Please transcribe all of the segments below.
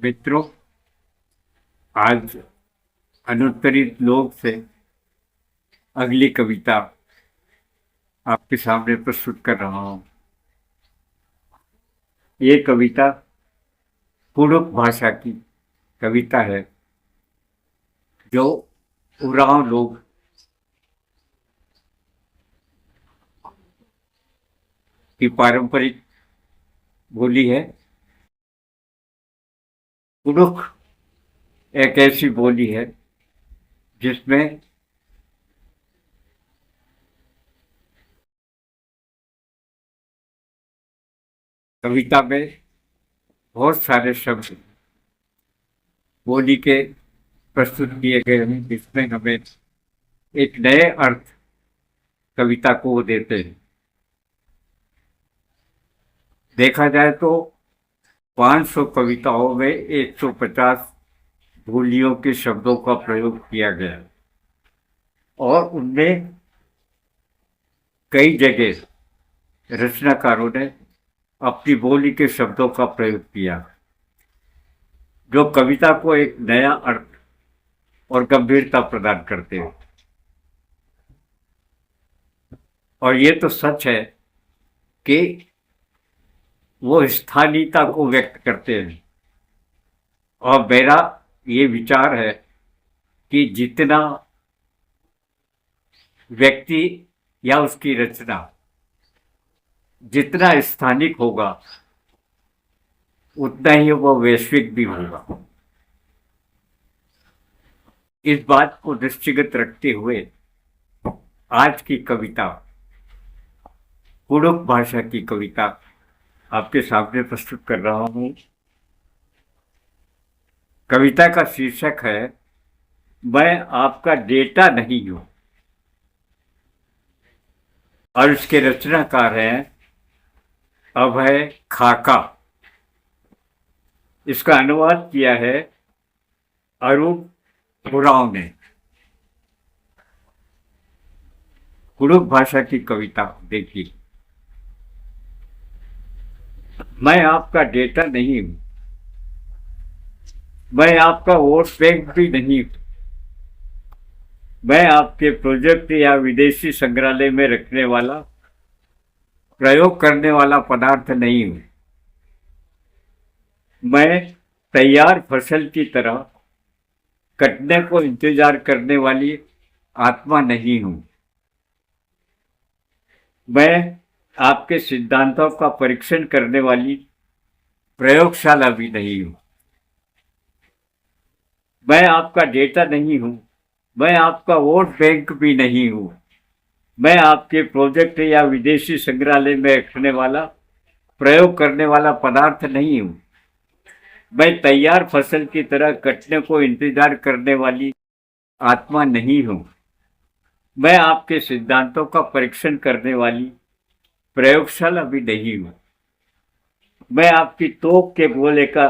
मित्रों, आज अनुत्तरित लोक से अगली कविता आपके सामने प्रस्तुत कर रहा हूं। ये कविता कुडुख भाषा की कविता है, जो उरांव लोग की पारंपरिक बोली है। कुडुख एक ऐसी बोली है जिसमें कविता में बहुत सारे शब्द बोली के प्रस्तुत किए गए हैं, जिसमें हमें एक नए अर्थ कविता को देते हैं। देखा जाए तो 500 कविताओं में 150 बोलियों के शब्दों का प्रयोग किया गया और उनमें कई जगह रचनाकारों ने अपनी बोली के शब्दों का प्रयोग किया, जो कविता को एक नया अर्थ और गंभीरता प्रदान करते हैं। और ये तो सच है कि वो स्थानीयता को व्यक्त करते हैं। और मेरा ये विचार है कि जितना व्यक्ति या उसकी रचना जितना स्थानिक होगा, उतना ही वो वैश्विक भी होगा। इस बात को दृष्टिगत रखते हुए आज की कविता, कुडुख भाषा की कविता आपके सामने प्रस्तुत कर रहा हूं। कविता का शीर्षक है, मैं आपका डेटा नहीं हूं, और इसके रचनाकार हैं अभय खाका। इसका अनुवाद किया है अरुण उरांव ने। कुडुख भाषा की कविता देखिए। मैं आपका डेटा नहीं हूं, मैं आपका वोट बैंक भी नहीं हूं, मैं आपके प्रोजेक्ट या विदेशी संग्रहालय में रखने वाला प्रयोग करने वाला पदार्थ नहीं हूं, मैं तैयार फसल की तरह कटने को इंतजार करने वाली आत्मा नहीं हूं, मैं आपके सिद्धांतों का परीक्षण करने वाली प्रयोगशाला भी नहीं हूं, मैं आपका डेटा नहीं हूं, मैं आपका वोट बैंक भी नहीं हूं, मैं आपके प्रोजेक्ट या विदेशी संग्रहालय में रखने वाला प्रयोग करने वाला पदार्थ नहीं हूं, मैं तैयार फसल की तरह कटने को इंतजार करने वाली आत्मा नहीं हूं, मैं आपके सिद्धांतों का परीक्षण करने वाली प्रयोगशाला भी नहीं हूं, मैं आपकी तोप के गोले का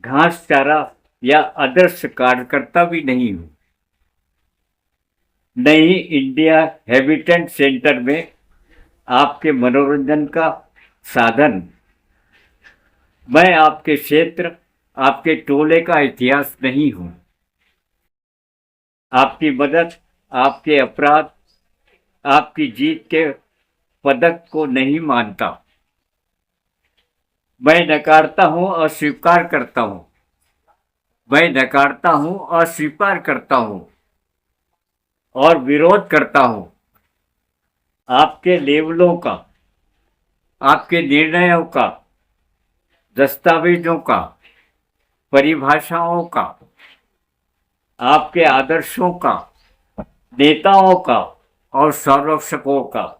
घास चारा या आदर्श कार्यकर्ता भी नहीं हूं, नहीं इंडिया हैबिटेट सेंटर में आपके मनोरंजन का साधन, मैं आपके क्षेत्र, आपके टोले का इतिहास नहीं हूं, आपकी मदद, आपके अपराध, आपकी जीत के पदक को नहीं मानता, मैं नकारता हूं, अस्वीकार करता हूं, मैं नकारता हूं, अस्वीकार करता हूं और विरोध करता हूं आपके लेबलों का, आपके निर्णयों का, दस्तावेजों का, परिभाषाओं का, आपके आदर्शों का, नेताओं का और संरक्षकों का।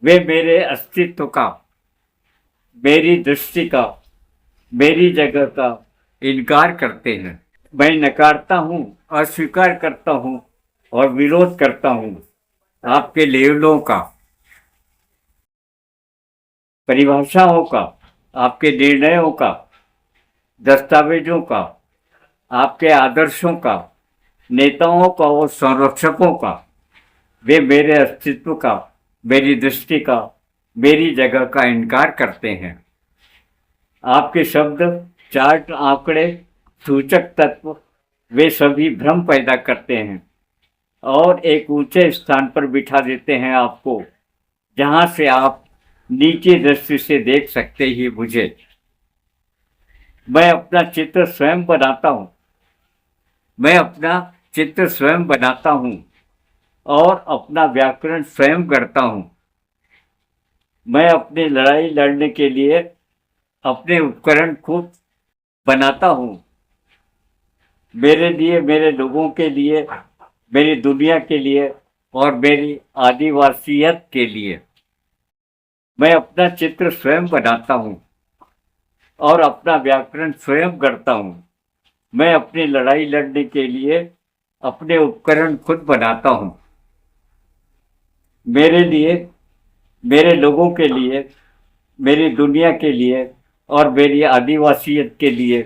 वे मेरे अस्तित्व का, मेरी दृष्टि का, मेरी जगह का इनकार करते हैं। मैं नकारता हूं, अस्वीकार करता हूं और विरोध करता हूं आपके लेबलों का, परिभाषाओं का, आपके निर्णयों का, दस्तावेजों का, आपके आदर्शों का, नेताओं का और संरक्षकों का। वे मेरे अस्तित्व का, मेरी दृष्टि का, मेरी जगह का इनकार करते हैं। आपके शब्द चार्ट, आंकड़े, सूचक तत्व वे सभी भ्रम पैदा करते हैं और एक ऊंचे स्थान पर बिठा देते हैं आपको, जहां से आप नीचे दृष्टि से देख सकते ही मुझे। मैं अपना चित्र स्वयं बनाता हूँ। मैं अपना चित्र स्वयं बनाता हूँ और अपना व्याकरण स्वयं करता हूँ। मैं अपनी लड़ाई लड़ने के लिए अपने उपकरण खुद बनाता हूँ। मेरे लिए, मेरे लोगों के लिए, मेरी दुनिया के लिए और मेरी आदिवासियत के लिए मैं अपना चित्र स्वयं बनाता हूँ और अपना व्याकरण स्वयं करता हूँ। मैं अपनी लड़ाई लड़ने के लिए अपने उपकरण खुद बनाता हूँ। मेरे लिए, मेरे लोगों के लिए, मेरी दुनिया के लिए और मेरी आदिवासियत के लिए